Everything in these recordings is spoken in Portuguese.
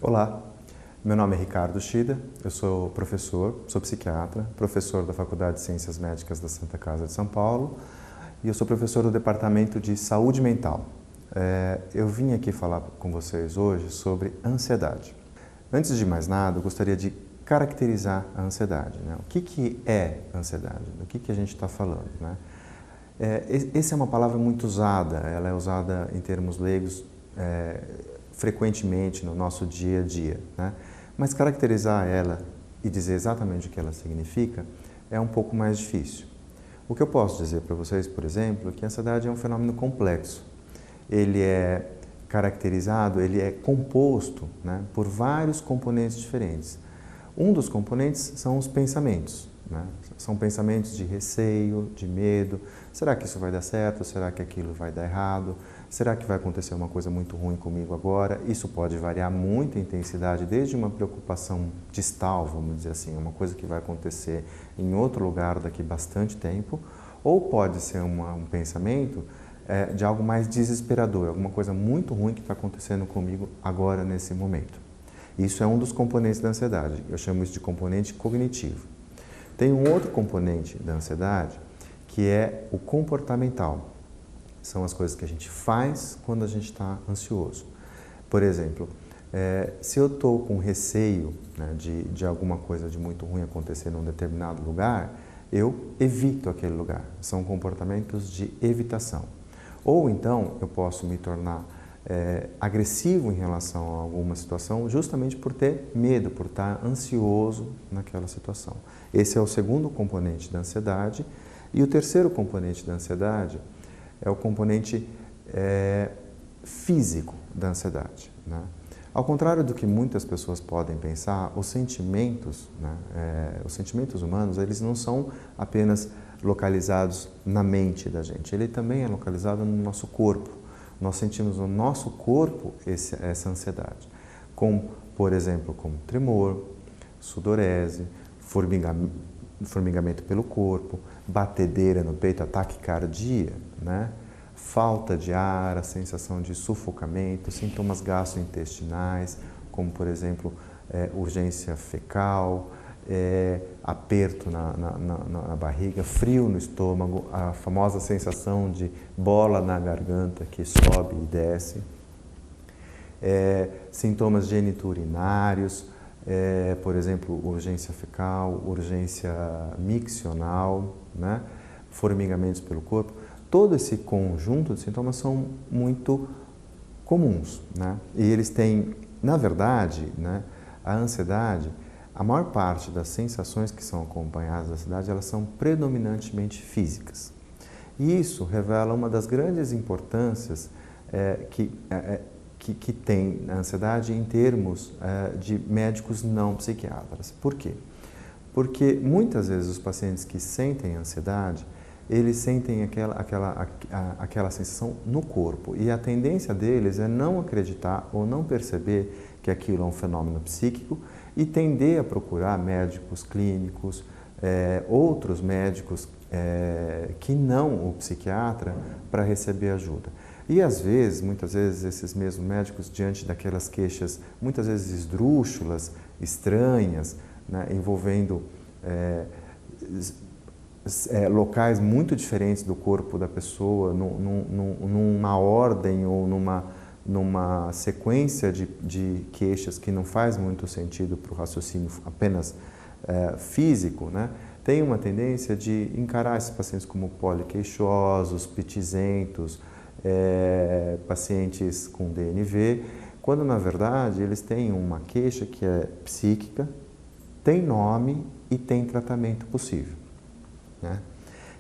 Olá, meu nome é Ricardo Shida, eu sou professor, sou psiquiatra, professor da Faculdade de Ciências Médicas da Santa Casa de São Paulo e eu sou professor do Departamento de Saúde Mental. Eu vim aqui falar com vocês hoje sobre ansiedade. Antes de mais nada, eu gostaria de caracterizar a ansiedade, né? O que é ansiedade? Do que a gente está falando, né? Essa é uma palavra muito usada, ela é usada em termos leigos frequentemente no nosso dia a dia, né? Mas caracterizar ela e dizer exatamente o que ela significa é um pouco mais difícil. O que eu posso dizer para vocês, por exemplo, é que a ansiedade é um fenômeno complexo. Ele é caracterizado, ele é composto, né, por vários componentes diferentes. Um dos componentes são os pensamentos, né? São pensamentos de receio, de medo. Será que isso vai dar certo? Será que aquilo vai dar errado? Será que vai acontecer uma coisa muito ruim comigo agora? Isso pode variar muito em intensidade, desde uma preocupação distal, vamos dizer assim, uma coisa que vai acontecer em outro lugar daqui a bastante tempo, ou pode ser um pensamento de algo mais desesperador, alguma coisa muito ruim que está acontecendo comigo agora, nesse momento. Isso é um dos componentes da ansiedade, eu chamo isso de componente cognitivo. Tem um outro componente da ansiedade que é o comportamental. São as coisas que a gente faz quando a gente está ansioso. Por exemplo, se eu estou com receio, né, de alguma coisa de muito ruim acontecer num determinado lugar, eu evito aquele lugar. São comportamentos de evitação. Ou então eu posso me tornar agressivo em relação a alguma situação justamente por ter medo, por estar ansioso naquela situação. Esse é o segundo componente da ansiedade. E o terceiro componente da ansiedade é o componente físico da ansiedade, né? Ao contrário do que muitas pessoas podem pensar, os sentimentos, né, os sentimentos humanos, eles não são apenas localizados na mente da gente, ele também é localizado no nosso corpo. Nós sentimos no nosso corpo essa ansiedade, como, por exemplo, como tremor, sudorese, formigamento pelo corpo, batedeira no peito, ataque cardíaco, né? Falta de ar, a sensação de sufocamento, sintomas gastrointestinais, como, por exemplo, urgência fecal, aperto na barriga, frio no estômago, a famosa sensação de bola na garganta que sobe e desce, sintomas geniturinários, por exemplo, urgência fecal, urgência miccional, né? Formigamentos pelo corpo. Todo esse conjunto de sintomas são muito comuns, né? E eles têm, na verdade, né, a ansiedade, a maior parte das sensações que são acompanhadas da ansiedade, elas são predominantemente físicas. E isso revela uma das grandes importâncias que tem a ansiedade em termos de médicos não psiquiatras. Por quê? Porque muitas vezes os pacientes que sentem ansiedade, eles sentem aquela sensação no corpo e a tendência deles é não acreditar ou não perceber que aquilo é um fenômeno psíquico e tender a procurar médicos clínicos, outros médicos que não o psiquiatra para receber ajuda. E às vezes, muitas vezes, esses mesmos médicos, diante daquelas queixas, muitas vezes esdrúxulas, estranhas, né, envolvendo locais muito diferentes do corpo da pessoa, numa ordem ou numa sequência de queixas que não faz muito sentido para o raciocínio apenas físico, né, tem uma tendência de encarar esses pacientes como poliqueixosos, pitizentos, pacientes com DNV, quando na verdade eles têm uma queixa que é psíquica, tem nome e tem tratamento possível, né?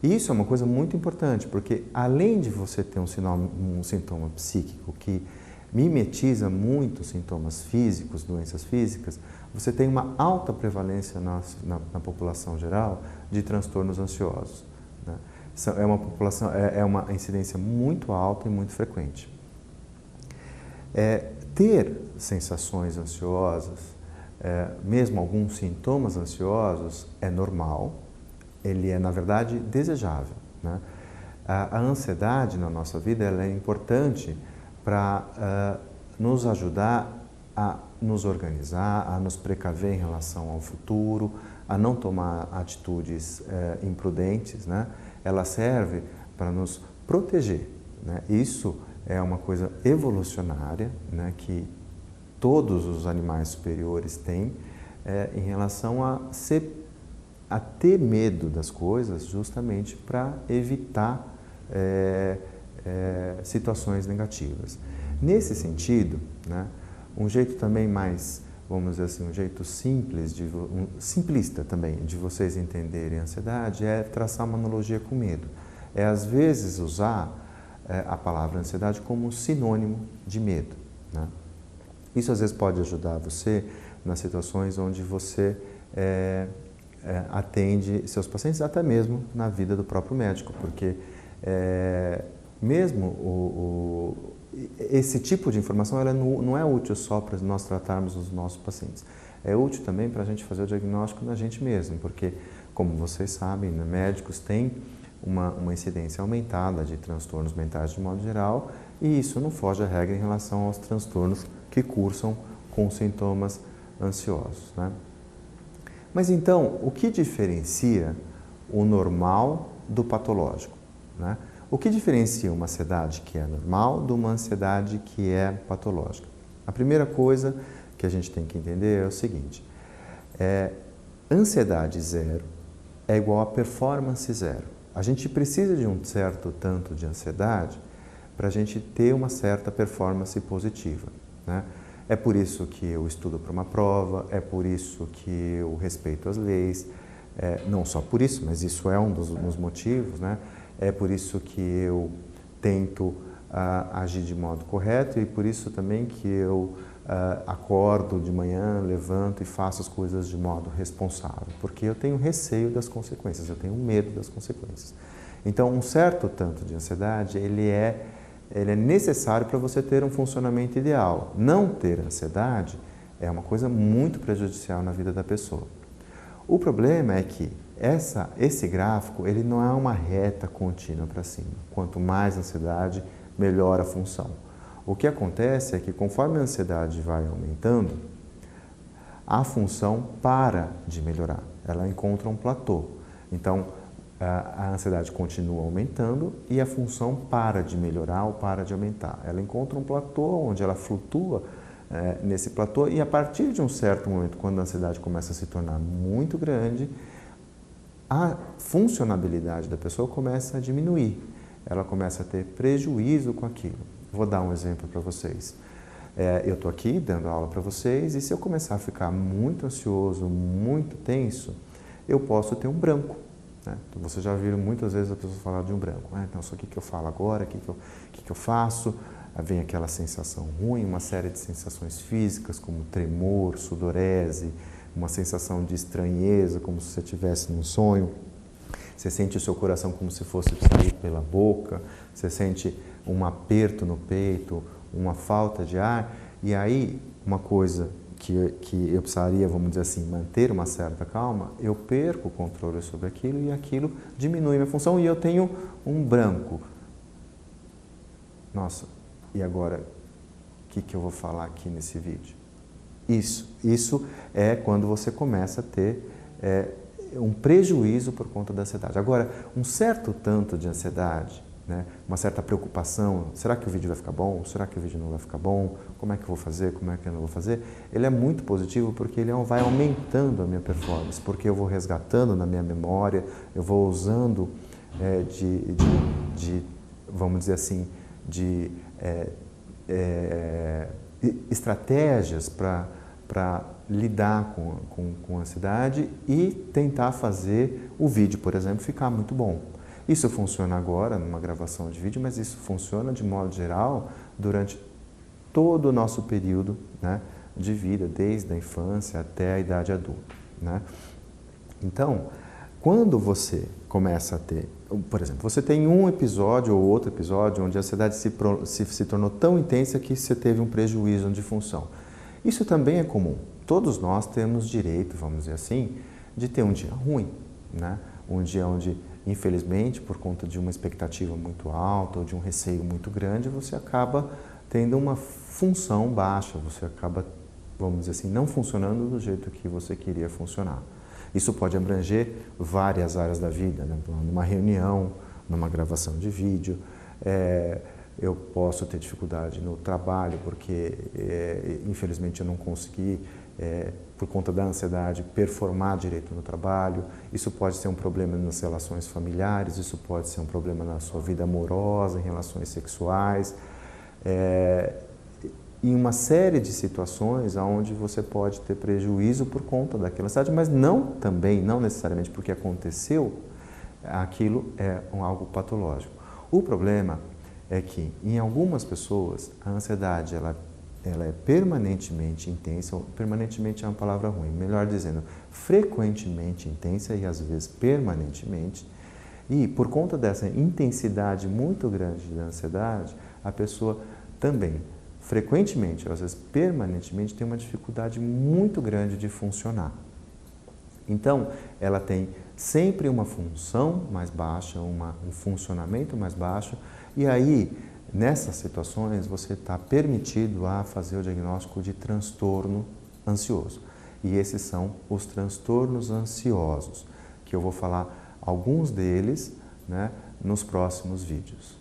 E isso é uma coisa muito importante, porque além de você ter um sintoma psíquico que mimetiza muito sintomas físicos, doenças físicas, você tem uma alta prevalência na população geral de transtornos ansiosos, né? É uma incidência muito alta e muito frequente. Ter sensações ansiosas, mesmo alguns sintomas ansiosos, é normal, ele é, na verdade, desejável, né? A ansiedade na nossa vida ela é importante para nos ajudar a nos organizar, a nos precaver em relação ao futuro, a não tomar atitudes imprudentes, né? Ela serve para nos proteger, né? Isso é uma coisa evolucionária, né, que todos os animais superiores têm em relação a ter medo das coisas, justamente para evitar situações negativas. Nesse sentido, né, um jeito também mais, vamos dizer assim, um jeito simples, simplista também, de vocês entenderem a ansiedade é traçar uma analogia com medo. É, às vezes, usar a palavra ansiedade como sinônimo de medo, né? Isso, às vezes, pode ajudar você nas situações onde você atende seus pacientes, até mesmo na vida do próprio médico, porque mesmo esse tipo de informação ela não é útil só para nós tratarmos os nossos pacientes. É útil também para a gente fazer o diagnóstico na gente mesmo, porque, como vocês sabem, né, médicos têm uma incidência aumentada de transtornos mentais de modo geral, e isso não foge à regra em relação aos transtornos que cursam com sintomas ansiosos, né? Mas então, o que diferencia o normal do patológico, né? O que diferencia uma ansiedade que é normal de uma ansiedade que é patológica? A primeira coisa que a gente tem que entender é o seguinte: ansiedade zero é igual a performance zero. A gente precisa de um certo tanto de ansiedade para a gente ter uma certa performance positiva, né? É por isso que eu estudo para uma prova, é por isso que eu respeito as leis, não só por isso, mas isso é um dos motivos, né? É por isso que eu tento agir de modo correto e por isso também que eu acordo de manhã, levanto e faço as coisas de modo responsável, porque eu tenho receio das consequências, eu tenho medo das consequências. Então, um certo tanto de ansiedade, ele é necessário para você ter um funcionamento ideal. Não ter ansiedade é uma coisa muito prejudicial na vida da pessoa. O problema é que esse gráfico ele não é uma reta contínua para cima. Quanto mais ansiedade, melhor a função. O que acontece é que conforme a ansiedade vai aumentando, a função para de melhorar. Ela encontra um platô. Então, a ansiedade continua aumentando e a função para de melhorar ou para de aumentar. Ela encontra um platô onde ela flutua nesse platô e a partir de um certo momento, quando a ansiedade começa a se tornar muito grande, a funcionabilidade da pessoa começa a diminuir. Ela começa a ter prejuízo com aquilo. Vou dar um exemplo para vocês. Eu estou aqui dando aula para vocês e se eu começar a ficar muito ansioso, muito tenso, eu posso ter um branco, né? Então, vocês já viram muitas vezes as pessoas falar de um branco. Então, o que eu falo agora? O que eu faço? Vem aquela sensação ruim, uma série de sensações físicas, como tremor, sudorese, uma sensação de estranheza, como se você estivesse num sonho. Você sente o seu coração como se fosse sair pela boca, você sente um aperto no peito, uma falta de ar. E aí, uma coisa que eu precisaria, vamos dizer assim, manter uma certa calma, eu perco o controle sobre aquilo e aquilo diminui minha função e eu tenho um branco. Nossa, e agora, o que eu vou falar aqui nesse vídeo? Isso é quando você começa a ter um prejuízo por conta da ansiedade. Agora, um certo tanto de ansiedade, né, uma certa preocupação, será que o vídeo vai ficar bom? Será que o vídeo não vai ficar bom? Como é que eu vou fazer? Como é que eu não vou fazer? Ele é muito positivo porque ele vai aumentando a minha performance, porque eu vou resgatando na minha memória, eu vou usando vamos dizer assim, de estratégias para lidar com a ansiedade e tentar fazer o vídeo, por exemplo, ficar muito bom. Isso funciona agora numa gravação de vídeo, mas isso funciona de modo geral durante todo o nosso período, né, de vida, desde a infância até a idade adulta, né? Então, quando você começa a ter, por exemplo, você tem um episódio ou outro episódio onde a ansiedade se tornou tão intensa que você teve um prejuízo de função. Isso também é comum. Todos nós temos direito, vamos dizer assim, de ter um dia ruim, né? Um dia onde, infelizmente, por conta de uma expectativa muito alta ou de um receio muito grande, você acaba tendo uma função baixa, você acaba vamos dizer assim, não funcionando do jeito que você queria funcionar. Isso pode abranger várias áreas da vida, né? Numa reunião, numa gravação de vídeo, eu posso ter dificuldade no trabalho porque, infelizmente, eu não consegui, por conta da ansiedade, performar direito no trabalho. Isso pode ser um problema nas relações familiares, isso pode ser um problema na sua vida amorosa, em relações sexuais, em uma série de situações onde você pode ter prejuízo por conta daquela ansiedade, mas não necessariamente porque aconteceu, aquilo é algo patológico. O problema é que, em algumas pessoas, a ansiedade ela é permanentemente intensa, ou permanentemente é uma palavra ruim, melhor dizendo, frequentemente intensa e às vezes permanentemente, e por conta dessa intensidade muito grande da ansiedade, a pessoa também, frequentemente, às vezes permanentemente, tem uma dificuldade muito grande de funcionar. Então, ela tem sempre uma função mais baixa, um funcionamento mais baixo, e aí, nessas situações, você está permitido a fazer o diagnóstico de transtorno ansioso. E esses são os transtornos ansiosos, que eu vou falar alguns deles, né, nos próximos vídeos.